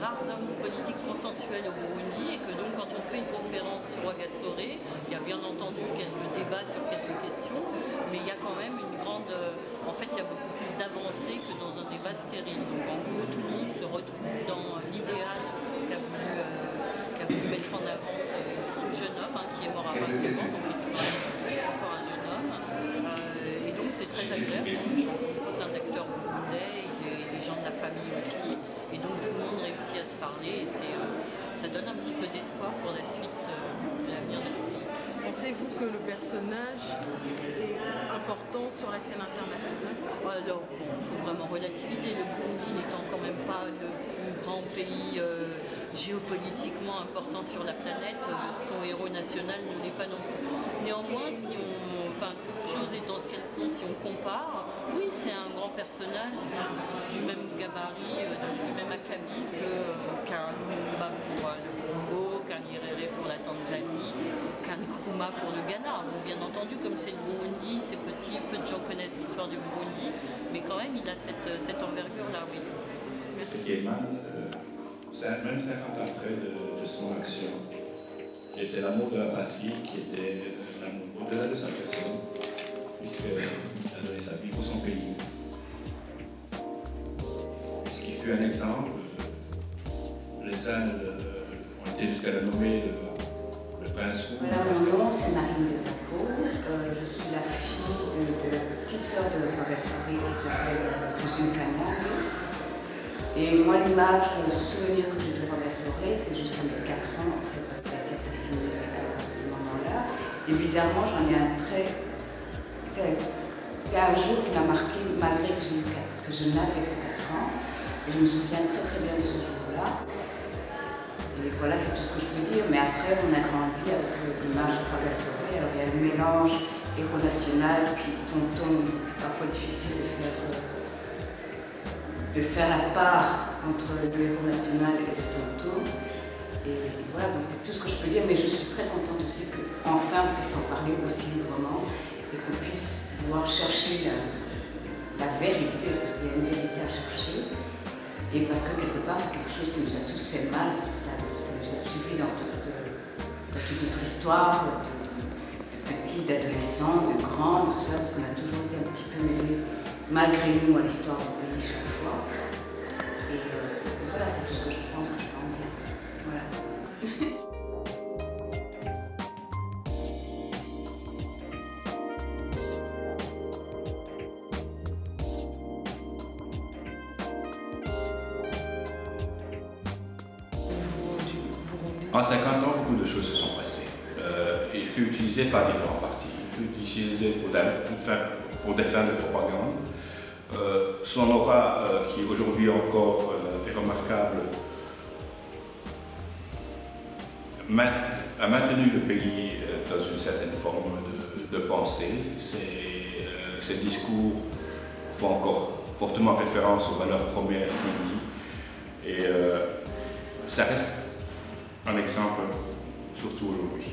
rares hommes politiques consensuels au Burundi et que donc quand on fait une conférence sur Rwagasore, il y a bien entendu quelques débats sur quelques questions, mais il y a quand même une grande... en fait, il y a beaucoup plus d'avancées que dans un débat stérile. Donc en gros, tout le monde se retrouve dans l'idéal qu'a voulu mettre en avant ce jeune homme qui est mort à 29 ans, donc qui est encore un jeune homme. Et donc c'est très agréable parce que je rencontre plein d'acteurs burundais et des gens de la famille aussi. Et donc tout le monde réussit à se parler et ça donne un petit peu d'espoir pour la suite de l'avenir de ce pays. Pensez-vous que le personnage est important sur la scène internationale? Alors, il faut vraiment relativiser. Le Burundi n'étant quand même pas le plus grand pays géopolitiquement important sur la planète, son héros national ne l'est pas non plus. Néanmoins, toute chose étant ce qu'elles sont, si on compare, oui, c'est un grand personnage du même gabarit, du même acabit qu'un Lumumba pour le Congo, qu'un Nyerere pour la Tanzanie, qu'un Nkrumah pour le Ghana. Bon, bien entendu, comme c'est le Burundi, c'est petit, peu de gens connaissent l'histoire du Burundi, mais quand même, il a cette envergure-là, oui. Ce qui est mal, même 50 ans après de son action, qui était l'amour de la patrie, qui était l'amour au-delà de sa personne, puisqu'il a donné sa vie pour son pays. Ce qui fut un exemple, les uns ont été jusqu'à le nommer le prince fou. Voilà, mon nom c'est Marine Detako. Je suis la fille de la petite sœur de Rwagasore qui s'appelle Régine Kanyari. Et moi, l'image, le souvenir que j'ai de Rwagasore, c'est jusqu'à mes 4 ans en fait, parce qu'elle a été assassinée à ce moment-là. Et bizarrement, j'en ai un très. C'est un jour qui m'a marqué, malgré que je n'avais que 4 ans. Et je me souviens très très bien de ce jour-là. Et voilà, c'est tout ce que je peux dire. Mais après, on a grandi avec l'image de Rwagasore. Alors, il y a le mélange héros national, puis tonton. C'est parfois difficile de faire la part entre le héros national et le tonton. Et voilà, donc c'est tout ce que je peux dire. Mais je suis très contente aussi qu'enfin on puisse en parler aussi librement et qu'on puisse pouvoir chercher la vérité, parce qu'il y a une vérité à chercher. Et parce que quelque part, c'est quelque chose qui nous a tous fait mal, parce que ça nous a suivis dans toute notre histoire, de petits, d'adolescents, de grands, tout ça, parce qu'on a toujours été un petit peu mêlés, malgré nous, à l'histoire du pays chaque fois. Et voilà, c'est tout ce que je pense que je peux en dire. Voilà. En 50 ans, beaucoup de choses se sont passées. Il fut utilisé par différents partis. Il fut utilisé pour des fins de propagande. Son aura, qui aujourd'hui encore est remarquable, a maintenu le pays dans une certaine forme de pensée. Ses discours font encore fortement référence aux valeurs premières qu'on dit. Et ça reste un exemple, surtout aujourd'hui.